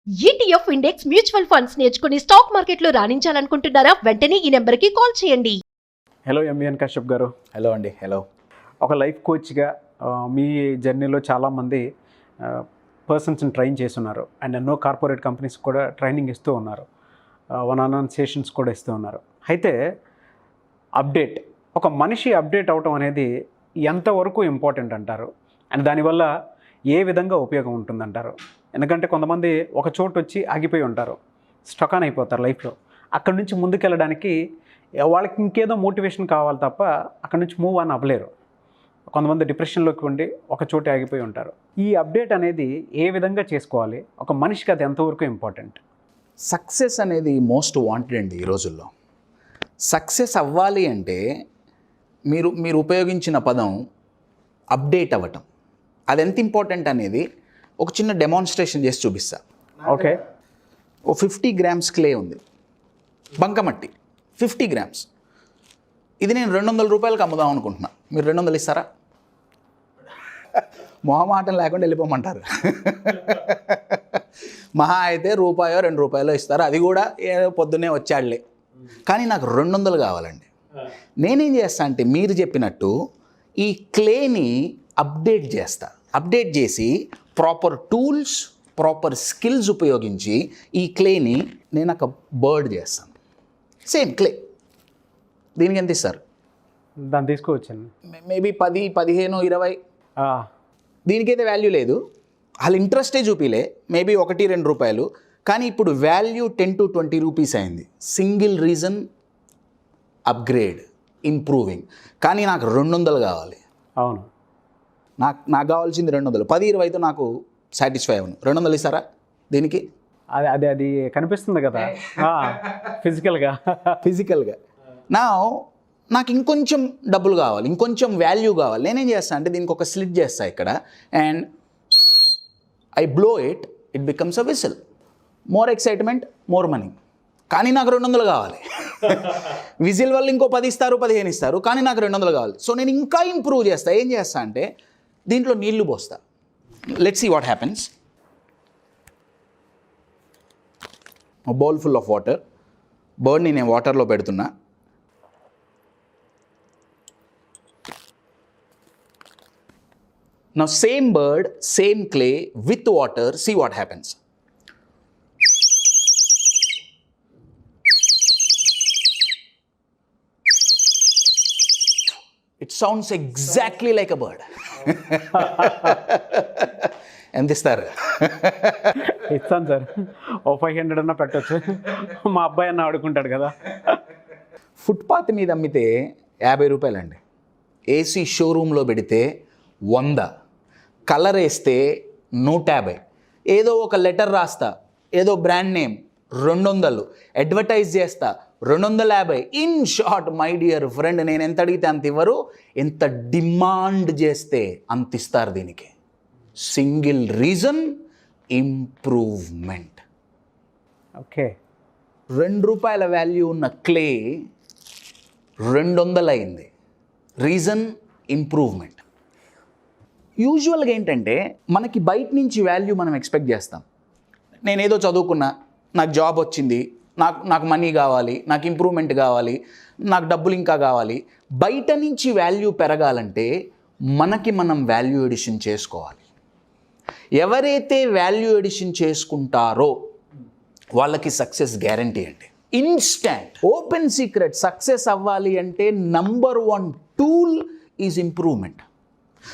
ETF index mutual funds నేర్చుకుని stock మార్కెట్లో రాణించాలనుకుంటున్నారా? వెంటనే ఈ నెంబర్కి కాల్ చేయండి. హలో ఎంవిఎన్ కశ్యప్ గారు. హలో అండి. హలో. ఒక లైఫ్ కోచ్గా మీ జర్నీలో చాలామంది పర్సన్స్ని ట్రైన్ చేస్తున్నారు అండ్ ఎన్నో కార్పొరేట్ కంపెనీస్ కూడా ట్రైనింగ్ ఇస్తూ ఉన్నారు, వన్ సెషన్స్ కూడా ఇస్తూ ఉన్నారు. అయితే అప్డేట్, ఒక మనిషి అప్డేట్ అవటం అనేది ఎంతవరకు ఇంపార్టెంట్ అంటారు అండ్ దానివల్ల ఏ విధంగా ఉపయోగం ఉంటుందంటారు? ఎందుకంటే కొంతమంది ఒక చోటు వచ్చి ఆగిపోయి ఉంటారు, స్టక్ ఆన్ అయిపోతారు లైఫ్లో. అక్కడి నుంచి ముందుకెళ్ళడానికి వాళ్ళకి ఇంకేదో మోటివేషన్ కావాలి తప్ప అక్కడి నుంచి మూవ్ ఆన్ అవ్వలేరు. కొంతమంది డిప్రెషన్లోకి ఉండి ఒక చోటు ఆగిపోయి ఉంటారు. ఈ అప్డేట్ అనేది ఏ విధంగా చేసుకోవాలి? ఒక మనిషికి అది ఎంతవరకు ఇంపార్టెంట్? సక్సెస్ అనేది మోస్ట్ వాంటెడ్ అండి ఈ రోజుల్లో. సక్సెస్ అవ్వాలి అంటే మీరు ఉపయోగించిన పదం అప్డేట్ అవ్వటం. అది ఎంత ఇంపార్టెంట్ అనేది ఒక చిన్న డెమాన్స్ట్రేషన్ చేసి చూపిస్తా. ఓకే. ఓ 50 grams క్లే ఉంది, బంకమట్టి 50 grams. ఇది నేను 200 రూపాయలకు అమ్ముదాం అనుకుంటున్నా. మీరు 200 ఇస్తారా? మొహమాటం లేకుండా వెళ్ళిపోమంటారు. మహా అయితే రూపాయో 2 రూపాయలో ఇస్తారు, అది కూడా ఏదో పొద్దున్నే వచ్చాడులే. కానీ నాకు 200 కావాలండి. నేనేం చేస్తా అంటే మీరు చెప్పినట్టు ఈ క్లేని అప్డేట్ చేస్తా. అప్డేట్ చేసి ప్రాపర్ టూల్స్, ప్రాపర్ స్కిల్స్ ఉపయోగించి ఈ క్లేని నేను ఒక బర్డ్ చేస్తాను. Same clay. దీనికి ఎంత ఇస్తారు? దాన్ని తీసుకోవచ్చండి. మేబీ 10, 15, 20. దీనికైతే వాల్యూ లేదు, వాళ్ళు ఇంట్రెస్టే చూపిలే. మేబీ 1-2 రూపాయలు. కానీ ఇప్పుడు వాల్యూ 10 to 20 రూపీస్ అయింది. Single reason, upgrade, improving. కానీ నాకు 200 కావాలి. అవును, నాకు కావాల్సింది 200. 10-20తో నాకు సాటిస్ఫై అవ్వను. 200 ఇస్తారా దీనికి? అది కనిపిస్తుంది కదా ఫిజికల్గా. నాకు ఇంకొంచెం డబ్బులు కావాలి, ఇంకొంచెం వాల్యూ కావాలి. నేనేం చేస్తాను అంటే దీనికి ఒక స్లిట్ చేస్తా ఇక్కడ, and I blow it becomes a whistle. More excitement, more money. కానీ నాకు 200 కావాలి. విజిల్ వల్ల ఇంకో 10 ఇస్తారు, 15 ఇస్తారు, కానీ నాకు 200 కావాలి. సో నేను ఇంకా ఇంప్రూవ్ చేస్తా. ఏం చేస్తా అంటే దీంట్లో నీళ్లు పోస్తా. Let's see what happens. Bowl full of water. బర్డ్ని నేను వాటర్లో పెడుతున్నా. Now same bird, same clay with water, see what happens. It sounds exactly like a bird. ఎంత ఇస్తారు? ఇస్తాను సార్, ఓ 500 అన్నా పెట్టచ్చు. మా అబ్బాయి అన్న ఆడుకుంటాడు కదా. ఫుట్పాత్ మీద అమ్మితే 50 రూపాయలండి. ఏసీ షోరూంలో పెడితే 100. కలర్ వేస్తే 150. ఏదో ఒక లెటర్ రాస్తా, ఏదో బ్రాండ్ నేమ్ 200. అడ్వర్టైజ్ చేస్తా 250. In short my dear friend, నేను ఎంత అడిగితే అంత ఇవ్వరు, ఎంత డిమాండ్ చేస్తే అంత ఇస్తారు దీనికి. Single reason, improvement. ఓకే. 2 రూపాయల వాల్యూ ఉన్న క్లే 200 అయింది. Reason, improvement. యూజువల్గా ఏంటంటే మనకి బయట నుంచి వాల్యూ మనం ఎక్స్పెక్ట్ చేస్తాం. నేనేదో చదువుకున్నా, నాకు జాబ్ వచ్చింది, నాకు మనీ కావాలి, నాకు ఇంప్రూవ్మెంట్ కావాలి, నాకు డబ్బులు ఇంకా కావాలి. బయట నుంచి వాల్యూ పెరగాలంటే మనకి మనం వాల్యూ ఎడిషన్ చేసుకోవాలి. ఎవరైతే వాల్యూ ఎడిషన్ చేసుకుంటారో వాళ్ళకి సక్సెస్ గ్యారంటీ అండి. ఇన్స్టాంట్. Open secret. సక్సెస్ అవ్వాలి అంటే number 1 tool is improvement.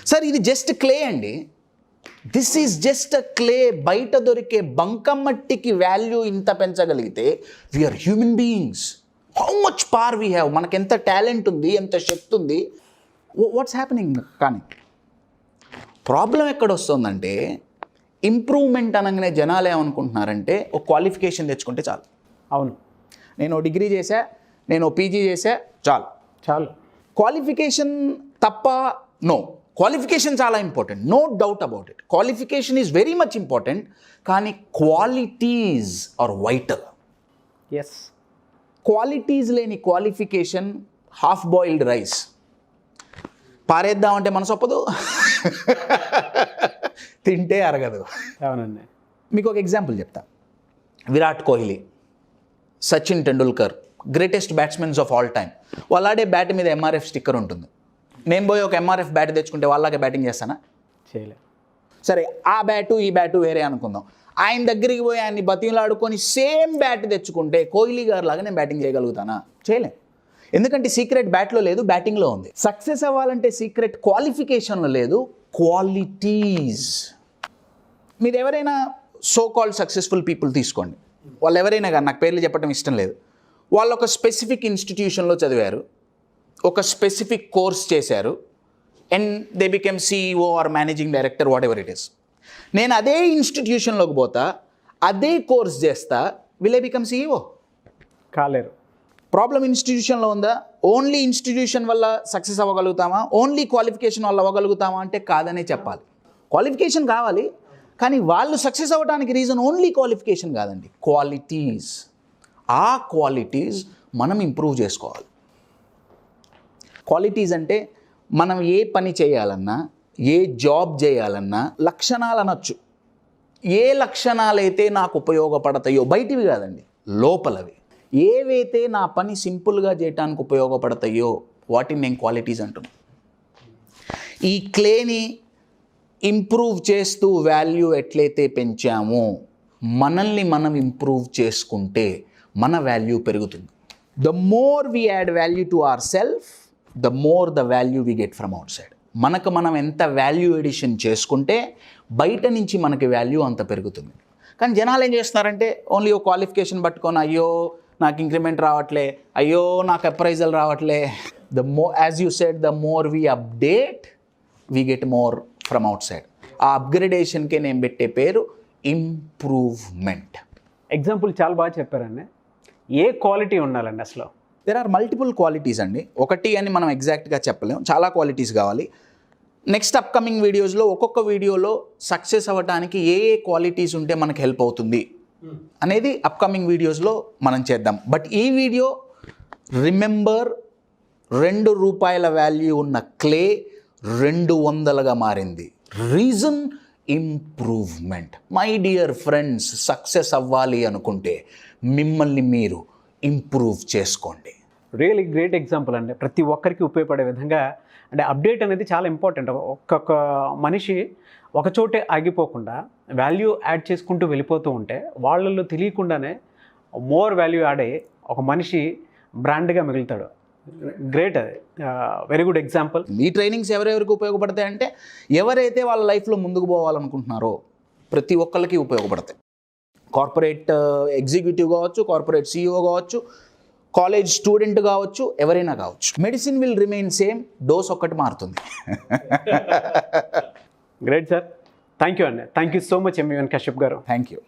Sir ఇది జస్ట్ క్లే అండి. This is just a clay. బయట దొరికే బంకమట్టికి వాల్యూ ఇంత పెంచగలిగితే we are human beings. How much power we have. మనకి ఎంత టాలెంట్ ఉంది, ఎంత శక్తి ఉంది. What's happening? కానీ ప్రాబ్లం ఎక్కడ వస్తుందంటే ఇంప్రూవ్మెంట్ అనగానే జనాలు ఏమనుకుంటున్నారంటే ఒక క్వాలిఫికేషన్ తెచ్చుకుంటే చాలు. అవును, నేను డిగ్రీ చేశా, నేను పీజీ చేశా, చాలు. క్వాలిఫికేషన్ తప్ప నో. క్వాలిఫికేషన్ చాలా important, no doubt about it. Qualification is very much important, కానీ qualities are vital. Yes. Qualities లేని క్వాలిఫికేషన్ హాఫ్ బాయిల్డ్ రైస్. పారేద్దామంటే మనసు ఒప్పదు, తింటే అరగదు. అవునండి. మీకు ఒక ఎగ్జాంపుల్ చెప్తా. Virat Kohli, Sachin Tendulkar, greatest batsmens of all time. వాళ్ళు ఆడే బ్యాట్ మీద ఎంఆర్ఎఫ్ స్టిక్కర్ ఉంటుంది. నేను పోయి ఒక ఎంఆర్ఎఫ్ బ్యాట్ తెచ్చుకుంటే వాళ్ళకే బ్యాటింగ్ చేస్తానా? చేయలే. సరే, ఆ బ్యాటు ఈ బ్యాటు వేరే అనుకుందాం. ఆయన దగ్గరికి పోయి ఆయన్ని బతిలాడుకొని సేమ్ బ్యాట్ తెచ్చుకుంటే కోహ్లీ గారు లాగా నేను బ్యాటింగ్ చేయగలుగుతానా? చేయలేం. ఎందుకంటే సీక్రెట్ బ్యాట్లో లేదు, బ్యాటింగ్లో ఉంది. సక్సెస్ అవ్వాలంటే సీక్రెట్ క్వాలిఫికేషన్లో లేదు, క్వాలిటీస్. మీరు ఎవరైనా సో కాల్డ్ సక్సెస్ఫుల్ పీపుల్ తీసుకోండి, వాళ్ళు ఎవరైనా కానీ, నాకు పేర్లు చెప్పడం ఇష్టం లేదు, వాళ్ళు ఒక స్పెసిఫిక్ ఇన్స్టిట్యూషన్లో చదివారు, ఒక స్పెసిఫిక్ కోర్స్ చేశారు, and they became CEO or managing director, whatever it is. నేను అదే ఇన్స్టిట్యూషన్లోకి పోతా, అదే కోర్స్ చేస్తా, విల్ ఐ బికమ్ CEO? కాలేరు. ప్రాబ్లం ఇన్స్టిట్యూషన్లో ఉందా? ఓన్లీ ఇన్స్టిట్యూషన్ వల్ల సక్సెస్ అవ్వగలుగుతామా? ఓన్లీ క్వాలిఫికేషన్ వల్ల అవ్వగలుగుతామా అంటే కాదనే చెప్పాలి. క్వాలిఫికేషన్ కావాలి, కానీ వాళ్ళు సక్సెస్ అవ్వడానికి రీజన్ ఓన్లీ క్వాలిఫికేషన్ కాదండి, క్వాలిటీస్. ఆ క్వాలిటీస్ మనం ఇంప్రూవ్ చేసుకోవాలి. క్వాలిటీస్ అంటే మనం ఏ పని చేయాలన్నా, ఏ జాబ్ చేయాలన్నా లక్షణాలు అనొచ్చు. ఏ లక్షణాలైతే నాకు ఉపయోగపడతాయో, బయటివి కాదండి, లోపలవి, ఏవైతే నా పని సింపుల్గా చేయడానికి ఉపయోగపడతాయో వాటిని నేను క్వాలిటీస్ అంటున్నాను. ఈ క్లేని ఇంప్రూవ్ చేస్తూ వాల్యూ ఎట్లయితే పెంచామో, మనల్ని మనం ఇంప్రూవ్ చేసుకుంటే మన వాల్యూ పెరుగుతుంది. The more we add value to our self, the more the value we get from out side. మనకు మనం ఎంత వాల్యూ ఎడిషన్ చేసుకుంటే బయట నుంచి మనకి వాల్యూ అంత పెరుగుతుంది. కానీ జనాలు ఏం చేస్తున్నారంటే ఓన్లీ ఓ క్వాలిఫికేషన్ పట్టుకొని, అయ్యో నాకు ఇంక్రిమెంట్ రావట్లే, అయ్యో నాకు అప్రైజల్ రావట్లే. The more, as you said, the more we update we get more from out side. ఆ అప్గ్రేడేషన్కే నేను పెట్టే పేరు ఇంప్రూవ్మెంట్. ఎగ్జాంపుల్ చాలా బాగా చెప్పారండి. ఏ క్వాలిటీ ఉండాలండి అసలు? దెర్ ఆర్ మల్టిపుల్ క్వాలిటీస్ అండి, ఒకటి అని మనం ఎగ్జాక్ట్గా చెప్పలేం, చాలా క్వాలిటీస్ కావాలి. నెక్స్ట్ అప్కమింగ్ వీడియోస్లో ఒక్కొక్క వీడియోలో సక్సెస్ అవ్వడానికి ఏ ఏ క్వాలిటీస్ ఉంటే మనకు హెల్ప్ అవుతుంది అనేది అప్కమింగ్ వీడియోస్లో మనం చేద్దాం. బట్ ఈ వీడియో రిమెంబర్, ₹2 వాల్యూ ఉన్న క్లే 200గా మారింది. Reason improvement. My dear friends, success అవ్వాలి అనుకుంటే మిమ్మల్ని మీరు ఇంప్రూవ్ చేసుకోండి. రియలీ గ్రేట్ ఎగ్జాంపుల్ అండి. ప్రతి ఒక్కరికి ఉపయోగపడే విధంగా, అంటే అప్డేట్ అనేది చాలా ఇంపార్టెంట్. ఒక్కొక్క మనిషి ఒక చోటే ఆగిపోకుండా వాల్యూ యాడ్ చేసుకుంటూ వెళ్ళిపోతూ ఉంటే వాళ్ళల్లో తెలియకుండానే మోర్ వాల్యూ యాడ్ అయ్యి ఒక మనిషి బ్రాండ్గా మిగులుతాడు. గ్రేట్, అది వెరీ గుడ్ ఎగ్జాంపుల్. ఈ ట్రైనింగ్స్ ఎవరెవరికి ఉపయోగపడతాయంటే ఎవరైతే వాళ్ళ లైఫ్లో ముందుకు పోవాలనుకుంటున్నారో ప్రతి ఒక్కరికి ఉపయోగపడతాయి. కార్పొరేట్ ఎగ్జిక్యూటివ్ కావచ్చు, కార్పొరేట్ CEO కావచ్చు, కాలేజ్ స్టూడెంట్ కావచ్చు, ఎవరైనా కావచ్చు. Medicine will remain same, dose ఒక్కటి మారుతుంది. గ్రేట్ సార్, థ్యాంక్ యూ అండి. Thank you so much MVN Kashyap garu. Thank you.